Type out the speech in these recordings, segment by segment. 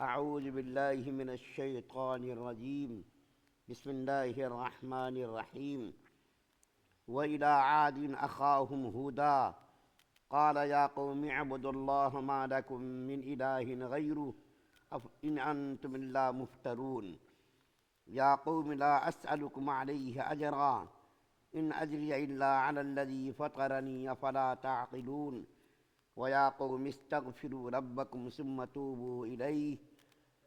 أعوذ بالله من الشيطان الرجيم. بسم الله الرحمن الرحيم. وإلى عاد أخاهم هودا قال يا قوم اعبدوا الله ما لكم من إله غيره إن أنتم إلا مفترون. يا قوم لا أسألكم عليه أجرا إن أجري إلا على الذي فطرني أفلا تعقلون. ويا قوم استغفروا ربكم ثم توبوا إليه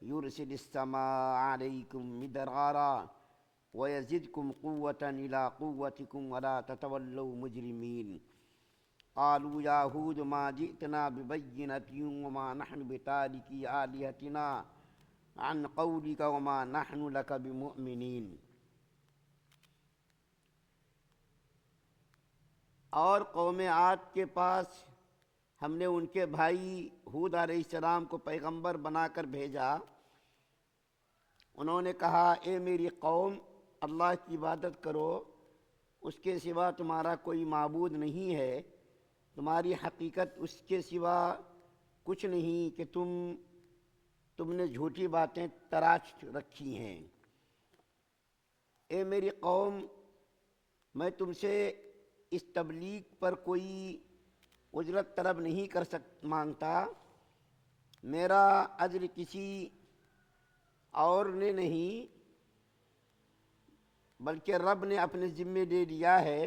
يرسل السماء عليكم مدرارا ويزدكم قوة إلى قوتكم ولا تتولوا مجرمين. قالوا يا هود ما جئتنا ببينة وما نحن بتاركي آلهتنا عن قولك وما نحن لك بمؤمنين. اور قوم عاد کے پاس ہم نے ان کے بھائی ہود علیہ السلام کو پیغمبر بنا کر بھیجا. انہوں نے کہا اے میری قوم اللہ کی عبادت کرو، اس کے سوا تمہارا کوئی معبود نہیں ہے، تمہاری حقیقت اس کے سوا کچھ نہیں کہ تم نے جھوٹی باتیں تراش رکھی ہیں. اے میری قوم میں تم سے اس تبلیغ پر کوئی اجرت طلب نہیں مانگتا. میرا اجر کسی اور نے نہیں بلکہ رب نے اپنے ذمے لے لیا ہے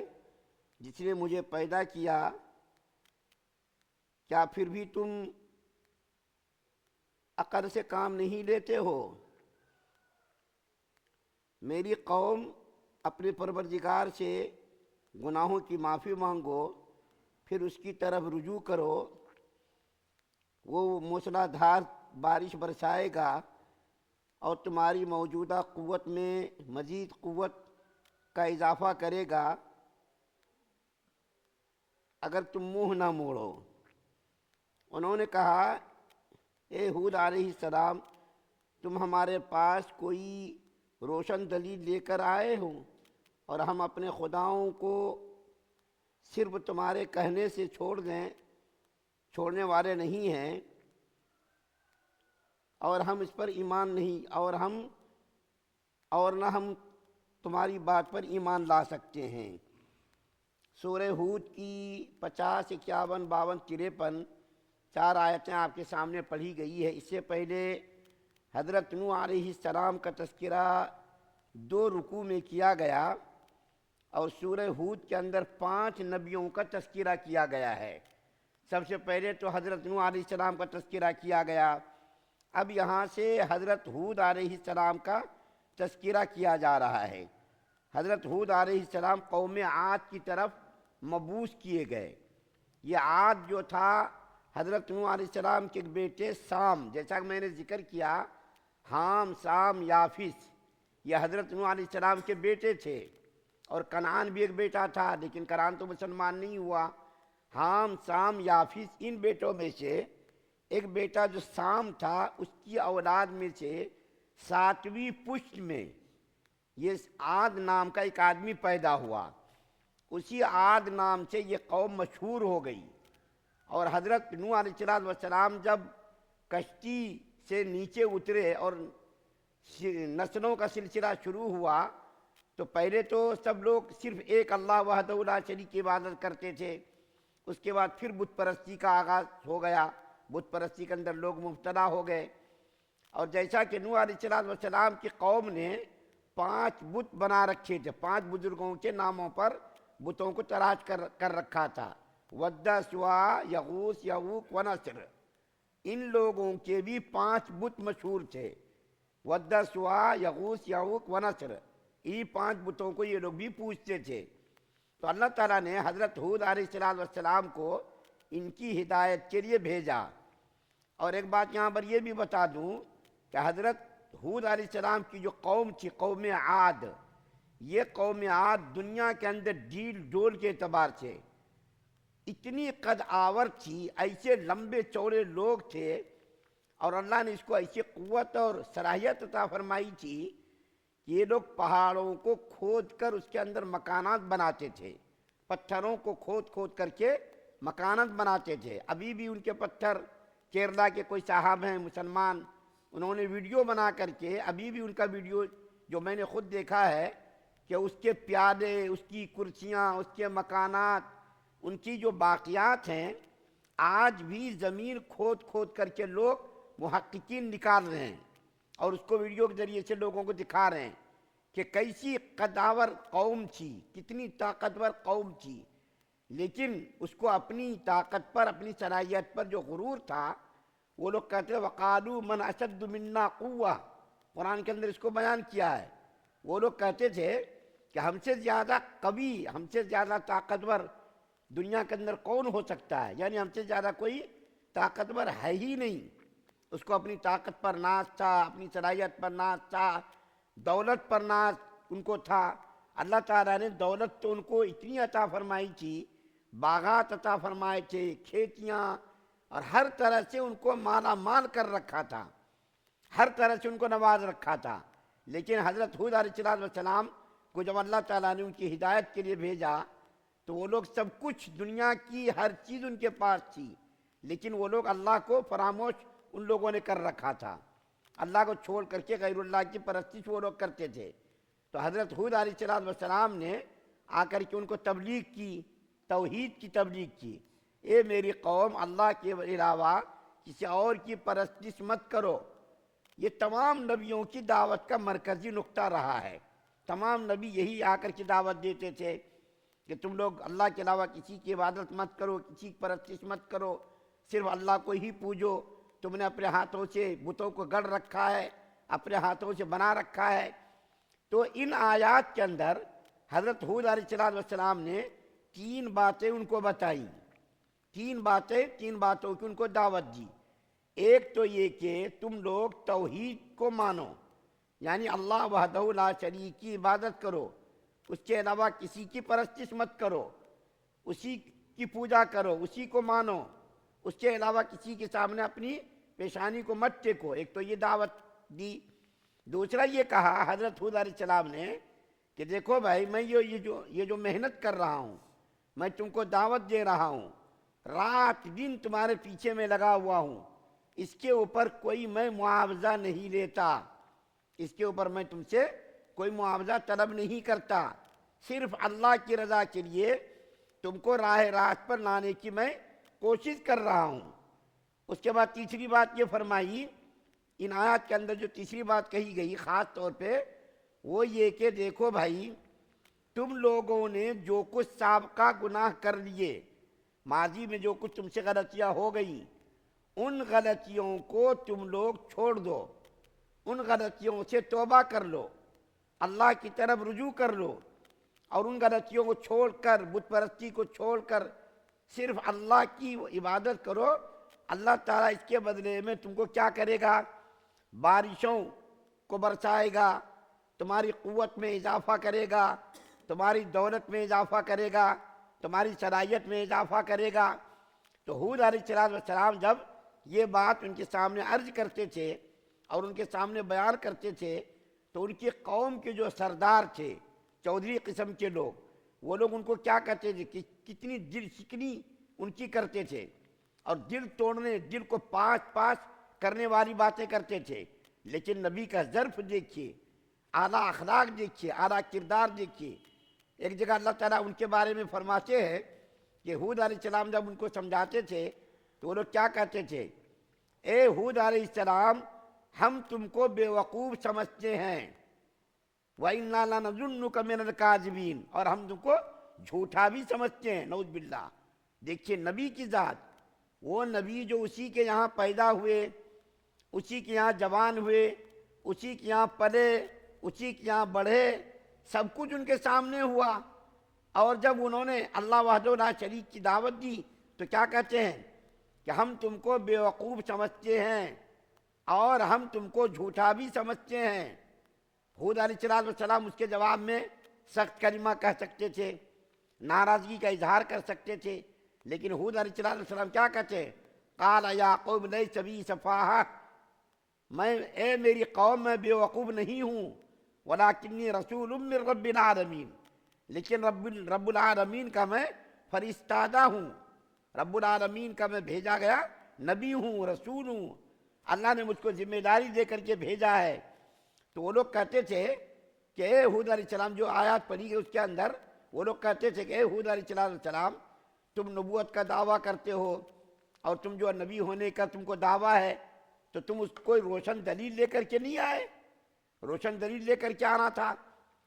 جس نے مجھے پیدا کیا. کیا پھر بھی تم عقل سے کام نہیں لیتے ہو؟ میری قوم اپنے پروردگار سے گناہوں کی معافی مانگو، پھر اس کی طرف رجوع کرو. وہ موسلا دھار بارش برسائے گا اور تمہاری موجودہ قوت میں مزید قوت کا اضافہ کرے گا اگر تم منہ نہ موڑو. انہوں نے کہا اے ہود علیہ السلام تم ہمارے پاس کوئی روشن دلیل لے کر آئے ہو اور ہم اپنے خداؤں کو صرف تمہارے کہنے سے چھوڑنے والے نہیں ہیں اور ہم اس پر ایمان نہیں اور نہ ہم تمہاری بات پر ایمان لا سکتے ہیں. سورہ ہود کی 50، 51، 52، 53 4 آیتیں آپ کے سامنے پڑھی گئی ہے. اس سے پہلے حضرت نوح علیہ السلام کا تذکرہ 2 رکوع میں کیا گیا اور سورہ ہود کے اندر 5 نبیوں کا تذکرہ کیا گیا ہے. سب سے پہلے تو حضرت نوح علیہ السلام کا تذکرہ کیا گیا. اب یہاں سے حضرت ہود علیہ السلام کا تذکرہ کیا جا رہا ہے. حضرت ہود علیہ السلام قوم عاد کی طرف مبعوث کیے گئے. یہ عاد جو تھا حضرت نوح علیہ السلام کے ایک بیٹے سام، جیسا کہ میں نے ذکر کیا حام، سام، یافس، یہ حضرت نوح علیہ السلام کے بیٹے تھے. اور کنعان بھی ایک بیٹا تھا لیکن کنعان تو مسلمان نہیں ہوا. حام، سام، یافس ان بیٹوں میں سے ایک بیٹا جو سام تھا اس کی اولاد میں سے 7ویں پشت میں یہ عاد نام کا ایک آدمی پیدا ہوا. اسی عاد نام سے یہ قوم مشہور ہو گئی. اور حضرت نوح علیہ السلام جب کشتی سے نیچے اترے اور نسلوں کا سلسلہ شروع ہوا تو پہلے تو سب لوگ صرف ایک اللہ وحدہ لا شریک کی عبادت کرتے تھے. اس کے بعد پھر بت پرستی کا آغاز ہو گیا. بت پرستی کے اندر لوگ مبتلا ہو گئے. اور جیسا کہ نوح علیہ السلام کی قوم نے 5 بت بنا رکھے تھے، 5 بزرگوں کے ناموں پر بتوں کو تراش کر رکھا تھا. ود، سوا، یغوث، یعوق و نصر، ان لوگوں کے بھی 5 بت مشہور تھے. ود، سوا، یغوث، یعوق و نصر، یہ 5 بتوں کو یہ لوگ بھی پوجتے تھے. تو اللہ تعالیٰ نے حضرت ہود علیہ السلام کو ان کی ہدایت کے لیے بھیجا. اور ایک بات یہاں پر یہ بھی بتا دوں کہ حضرت ہود علیہ السلام کی جو قوم تھی قوم عاد، یہ قوم عاد دنیا کے اندر ڈیل ڈول کے اعتبار سے اتنی قد آور تھی، ایسے لمبے چوڑے لوگ تھے اور اللہ نے اس کو ایسی قوت اور صلاحیت عطا فرمائی تھی کہ یہ لوگ پہاڑوں کو کھود کر اس کے اندر مکانات بناتے تھے. پتھروں کو کھود کر کے مکانات بناتے تھے. ابھی بھی ان کے پتھر کیرلا کے کوئی صاحب ہیں مسلمان، انہوں نے ویڈیو بنا کر کے، ابھی بھی ان کا ویڈیو جو میں نے خود دیکھا ہے کہ اس کے پیادے، اس کی کرسیاں، اس کے مکانات، ان کی جو باقیات ہیں، آج بھی زمین کھود کھود کر کے لوگ محققین نکال رہے ہیں اور اس کو ویڈیو کے ذریعے سے لوگوں کو دکھا رہے ہیں کہ کیسی قداور قوم تھی، کتنی طاقتور قوم تھی، لیکن اس کو اپنی طاقت پر، اپنی صلاحیت پر جو غرور تھا، وہ لوگ کہتے ہیں وَقَالُوا مَنْ أَشَدُّ مِنَّا قُوَّةً، قرآن کے اندر اس کو بیان کیا ہے۔ وہ لوگ کہتے تھے کہ ہم سے زیادہ قوی، ہم سے زیادہ طاقتور دنیا کے اندر کون ہو سکتا ہے، یعنی ہم سے زیادہ کوئی طاقتور ہے ہی نہیں۔ اس کو اپنی طاقت پر ناز تھا، اپنی صلاحیت پر ناز تھا، دولت پر ناز ان کو تھا۔ اللہ تعالیٰ نے دولت تو ان کو اتنی عطا فرمائی تھی، باغات عطا فرمائے تھے، کھیتیاں، اور ہر طرح سے ان کو مالا مال کر رکھا تھا، ہر طرح سے ان کو نواز رکھا تھا۔ لیکن حضرت ہود علیہ السلام کو جب اللہ تعالیٰ نے ان کی ہدایت کے لیے بھیجا تو وہ لوگ سب کچھ، دنیا کی ہر چیز ان کے پاس تھی، لیکن وہ لوگ اللہ کو فراموش ان لوگوں نے کر رکھا تھا۔ اللہ کو چھوڑ کر کے غیر اللہ کی پرستش وہ لوگ کرتے تھے۔ تو حضرت ہود علیہ السلام نے آ کر کے ان کو تبلیغ کی، توحید کی تبلیغ کی۔ اے میری قوم، اللہ کے علاوہ کسی اور کی پرستش مت کرو۔ یہ تمام نبیوں کی دعوت کا مرکزی نقطہ رہا ہے۔ تمام نبی یہی آ کر کے دعوت دیتے تھے کہ تم لوگ اللہ کے علاوہ کسی کی عبادت مت کرو، کسی کی پرستش مت کرو، صرف اللہ کو ہی پوجو۔ تم نے اپنے ہاتھوں سے بتوں کو گڑھ رکھا ہے، اپنے ہاتھوں سے بنا رکھا ہے۔ تو ان آیات کے اندر حضرت ہود علیہ السلام نے تین باتیں ان کو بتائیں، تین باتوں کی ان کو دعوت دی۔ ایک تو یہ کہ تم لوگ توحید کو مانو، یعنی اللہ وحدہ لا شریک کی عبادت کرو، اس کے علاوہ کسی کی پرستش مت کرو، اسی کی پوجا کرو، اسی کو مانو، اس کے علاوہ کسی کے سامنے اپنی پیشانی کو مت ٹیکو۔ ایک تو یہ دعوت دی۔ دوسرا یہ کہا حضرت ہود علیہ السلام نے کہ دیکھو بھائی، میں یہ جو محنت کر رہا ہوں، میں تم کو دعوت دے رہا ہوں، رات دن تمہارے پیچھے میں لگا ہوا ہوں، اس کے اوپر کوئی میں معاوضہ نہیں لیتا، اس کے اوپر میں تم سے کوئی معاوضہ طلب نہیں کرتا، صرف اللہ کی رضا کے لیے تم کو راہ راست پر لانے کی میں کوشش کر رہا ہوں۔ اس کے بعد تیسری بات یہ فرمائی، ان آیات کے اندر جو تیسری بات کہی گئی خاص طور پہ، وہ یہ کہ دیکھو بھائی، تم لوگوں نے جو کچھ سابقہ گناہ کر لیے، ماضی میں جو کچھ تم سے غلطیاں ہو گئیں، ان غلطیوں کو تم لوگ چھوڑ دو، ان غلطیوں سے توبہ کر لو، اللہ کی طرف رجوع کر لو، اور ان غلطیوں کو چھوڑ کر، بت پرستی کو چھوڑ کر صرف اللہ کی عبادت کرو۔ اللہ تعالیٰ اس کے بدلے میں تم کو کیا کرے گا؟ بارشوں کو برسائے گا، تمہاری قوت میں اضافہ کرے گا، تمہاری دولت میں اضافہ کرے گا، تمہاری صلاحیت میں اضافہ کرے گا۔ تو ہود علیہ السلام جب یہ بات ان کے سامنے عرض کرتے تھے اور ان کے سامنے بیان کرتے تھے تو ان کی قوم کے جو سردار تھے، چودھری قسم کے لوگ، وہ لوگ ان کو کیا کہتے تھے کہ کتنی دل شکنی ان کی کرتے تھے اور دل توڑنے، دل کو پاس پاس کرنے والی باتیں کرتے تھے۔ لیکن نبی کا ظرف دیکھیے، اعلیٰ اخلاق دیکھیے، اعلیٰ کردار دیکھیے۔ ایک جگہ اللہ تعالیٰ ان کے بارے میں فرماتے ہیں کہ ہود علیہ السلام جب ان کو سمجھاتے تھے تو وہ لوگ کیا کہتے تھے؟ اے ہود علیہ السلام، ہم تم کو بے وقوف سمجھتے ہیں، وَإِنَّا لَنَظُنُّكَ مِنَ الْكَاذِبِينَ، اور ہم تم کو جھوٹا بھی سمجھتے ہیں، نعوذ باللہ۔ دیکھیے نبی کی ذات، وہ نبی جو اسی کے یہاں پیدا ہوئے، اسی کے یہاں جوان ہوئے، اسی کے یہاں پلے، اسی کے یہاں بڑھے، سب کچھ ان کے سامنے ہوا، اور جب انہوں نے اللہ وحدہ لا شریک کی دعوت دی تو کیا کہتے ہیں کہ ہم تم کو بے وقوف سمجھتے ہیں اور ہم تم کو جھوٹا بھی سمجھتے ہیں۔ ہود علیہ السلام اس کے جواب میں سخت کلمہ کہہ سکتے تھے، ناراضگی کا اظہار کر سکتے تھے، لیکن ہود علیہ السلام کیا کہتے ہیں؟ قال یا قوم لیس بی سفاہہ، اے میری قوم، میں بے وقوف نہیں ہوں، ولکنی رسول من رب العالمین، لیکن رب العالمین کا میں فرستادہ ہوں، رب العالمین کا میں بھیجا گیا نبی ہوں، رسول ہوں۔ اللہ نے مجھ کو ذمہ داری دے کر کے بھیجا ہے۔ تو وہ لوگ کہتے تھے کہ اے ہود علیہ السلام، جو آیات پڑھی گئی اس کے اندر وہ لوگ کہتے تھے کہ اے ہود علیہ السلام، تم نبوت کا دعویٰ کرتے ہو اور تم جو نبی ہونے کا تم کو دعویٰ ہے، تو تم اس کوئی روشن دلیل لے کر کے نہیں آئے؟ روشن دلیل لے کر کے آنا تھا،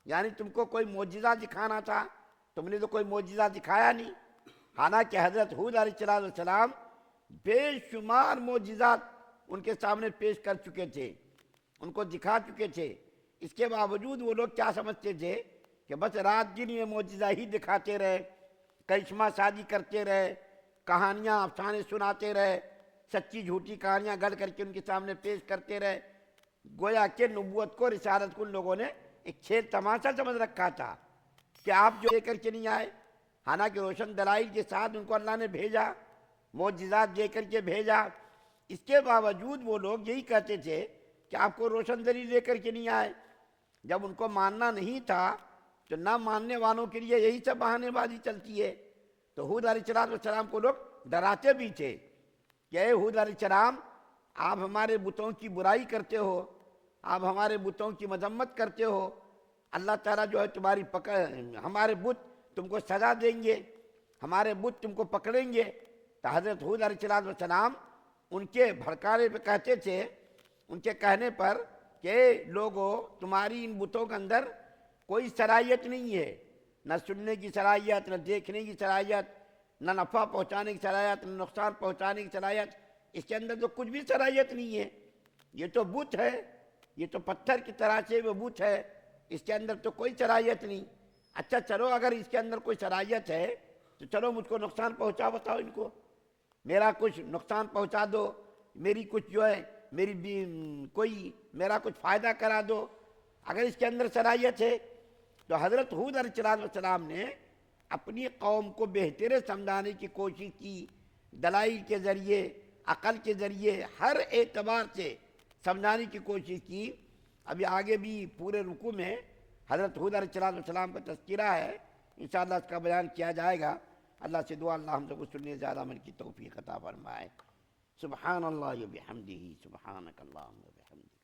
یعنی تم کو کوئی معجزہ دکھانا تھا، تم نے تو کوئی معجزہ دکھایا نہیں۔ حالانکہ حضرت ہود علیہ السلام بے شمار معجزات ان کے سامنے پیش کر چکے تھے، ان کو دکھا چکے تھے۔ اس کے باوجود وہ لوگ کیا سمجھتے تھے کہ بس رات دن یہ معجزہ ہی دکھاتے رہے، کرشمہ سازی کرتے رہے، کہانیاں افسانے سناتے رہے، سچی جھوٹی کہانیاں گڑھ کر کے ان کے سامنے پیش کرتے رہے، گویا کہ نبوت کو، رسالت کو ان لوگوں نے ایک کھیل تماشا سمجھ رکھا تھا کہ آپ جو لے کر کے نہیں آئے۔ حالانکہ روشن دلائل کے ساتھ ان کو اللہ نے بھیجا، معجزات دے کر کے بھیجا، اس کے باوجود وہ لوگ یہی کہتے تھے کہ آپ کو روشن دلیل لے کر کے نہیں آئے۔ جب ان کو ماننا نہیں تھا تو نہ ماننے والوں کے لیے یہی سب بہانے بازی چلتی ہے۔ تو ہود علیہ السلام کو لوگ ڈراتے بھی تھے کہ اے ہود علیہ السلام، آپ ہمارے بتوں کی برائی کرتے ہو، آپ ہمارے بتوں کی مذمت کرتے ہو، اللہ تعالیٰ جو ہے تمہاری ہمارے بت تم کو سزا دیں گے، ہمارے بت تم کو پکڑیں گے۔ تو حضرت ہود علیہ السلام ان کے بھڑکانے پہ کہتے تھے، ان کے کہنے پر کہ لوگو، تمہاری ان بتوں کے اندر کوئی صلاحیت نہیں ہے، نہ سننے کی صلاحیت، نہ دیکھنے کی صلاحیت، نہ نفع پہنچانے کی صلاحیت، نہ نقصان پہنچانے کی صلاحیت، اس کے اندر تو کچھ بھی صلاحیت نہیں ہے۔ یہ تو بت ہے، یہ تو پتھر کی طرح سے وہ بت ہے، اس کے اندر تو کوئی صلاحیت نہیں۔ اچھا چلو، اگر اس کے اندر کوئی صلاحیت ہے تو چلو مجھ کو نقصان پہنچا، بتاؤ ان کو، میرا کچھ نقصان پہنچا دو، میری کچھ جو ہے کوئی میرا کچھ فائدہ کرا دو، اگر اس کے اندر صلاحیت ہے۔ تو حضرت ہود علیہ السلام نے اپنی قوم کو بہتر سمجھانے کی کوشش کی، دلائل کے ذریعے، عقل کے ذریعے، ہر اعتبار سے سمجھانے کی کوشش کی۔ ابھی آگے بھی پورے رکوع میں حضرت ہود علیہ السلام کا تذکرہ ہے، انشاءاللہ اس کا بیان کیا جائے گا۔ اللہ سے دعا اللہ ہم سب کو سننے زیادہ عمل کی توفیق عطا فرمائے۔ سبحان اللہ و بحمدہ، سبحانک اللہم و بحمدک۔